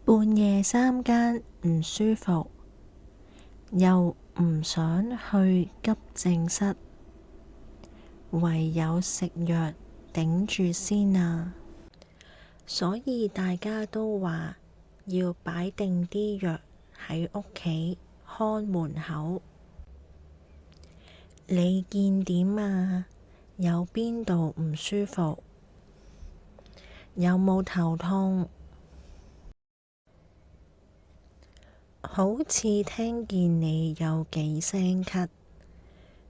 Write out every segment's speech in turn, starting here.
半夜三更唔舒服，又唔想去急症室，唯有食藥頂住先啊！所以大家都話要擺定啲藥喺屋企看門口。你見點啊？有邊度唔舒服？有冇頭痛？好似聽見你有幾聲咳，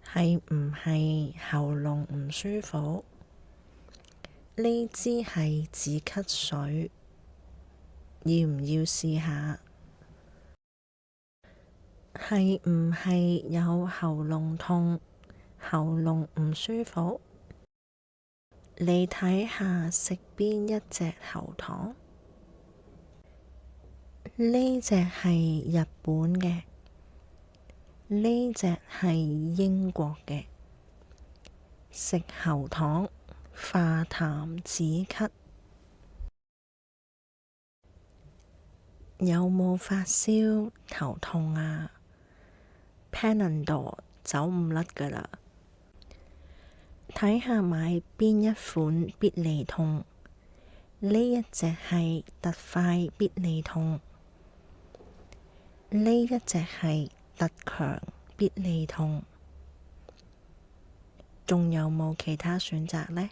係唔係喉嚨唔舒服？呢支係止咳水，要唔要試下？係唔係有喉嚨痛、喉嚨唔舒服？你睇下食邊一隻喉糖？呢隻係日本嘅，呢隻係英國嘅。食喉糖化痰止咳。有冇發燒頭痛啊？Panadol 走唔甩㗎喇。睇下買邊一款必理痛？呢一隻係特快必理痛，呢一隻係特強必理痛。仲有冇其他選擇呢？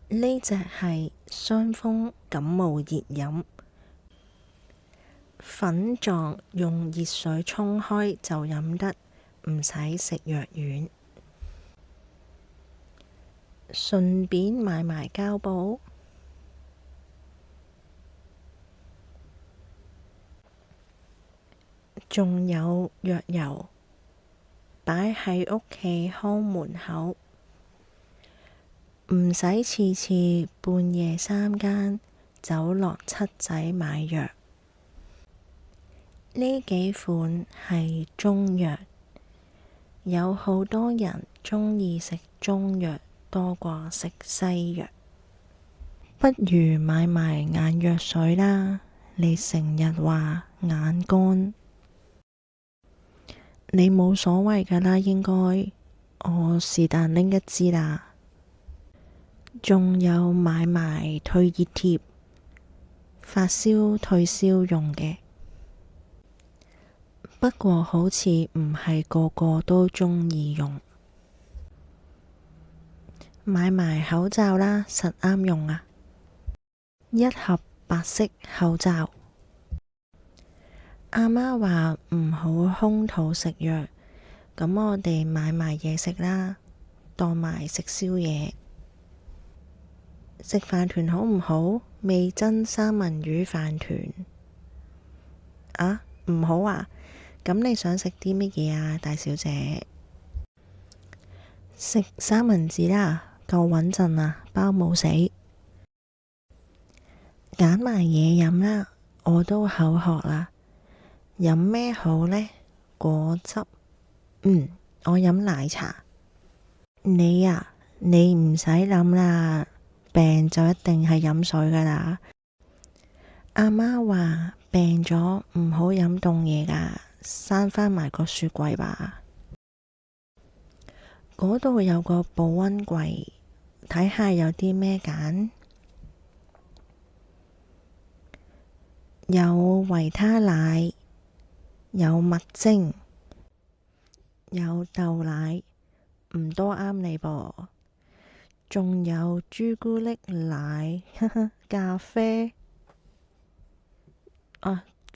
呢隻係傷風感冒熱飲，粉狀用熱水沖開就飲得，唔使食藥丸。順便買埋膠布。仲有藥油，擺喺屋企看門口，唔使次次半夜三更走落七仔買藥。呢幾款係中藥，有好多人鍾意食中藥多過食西藥，不如買埋眼藥水啦。你成日話眼乾，你冇所謂㗎啦，應該我是但拎一支啦。仲有買埋退熱貼，發燒退燒用嘅。不過好似唔係個個都鍾意用。買埋口罩啦，實啱用啊！一盒白色口罩。阿媽話唔好空肚食藥，咁我哋買埋嘢食啦，當埋食宵夜。食飯團好唔好？味噌三文魚飯團。啊，唔好啊？咁你想食啲乜嘢啊，大小姐？食三文治啦，夠穩陣啊，包冇死。揀埋嘢飲啦，我都口渴啦。飲咩好呢？果汁。我飲奶茶。你呀，你唔使諗啦，病就一定係飲水㗎啦。阿媽話病咗唔好飲凍嘢㗎，閂返埋個雪櫃吧。嗰度有個保溫櫃，睇下有啲咩揀。有維他奶，有麥精，有豆奶，唔多啱你噃。仲有朱古力奶，咖啡。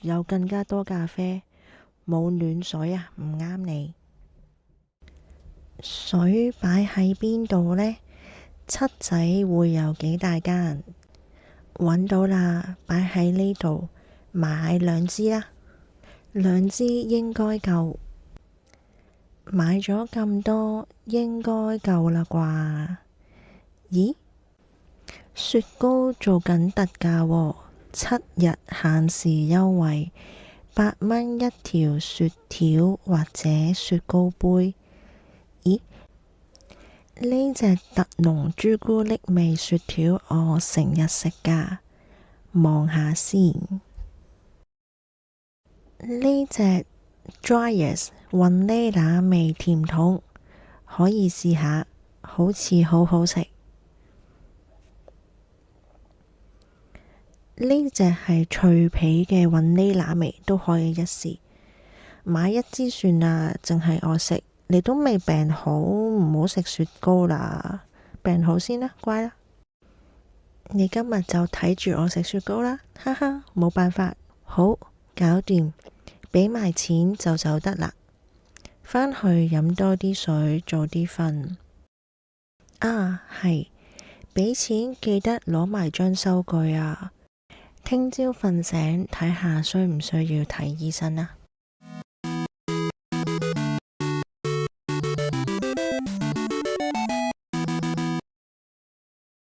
有更加多咖啡，冇暖水啊，唔啱你。水擺喺邊度呢？七仔會有幾大間？搵到啦，擺喺呢度，買2支啦。2支應該夠。買咗咁多，應該夠啦啩？咦？雪糕做緊特價喎，7日限時優惠，8蚊一條雪條或者雪糕杯。咦？呢隻特濃朱古力味雪條我成日食㗎，望下先。呢隻 Dreyer's 雲呢拿味甜筒可以試下，好似好好食。呢隻係脆皮嘅雲呢拿味，都可以一試。買一支算啦，淨係我食，你都未病好，唔好食雪糕啦。病好先啦，乖啦。你今日就睇住我食雪糕啦，哈哈，冇辦法。好，搞掂，畀埋錢就走得啦。返去飲多啲水，早啲瞓。啊，係，畀錢記得攞埋張收據啊。聽朝瞓醒睇下需唔需要睇醫生啊。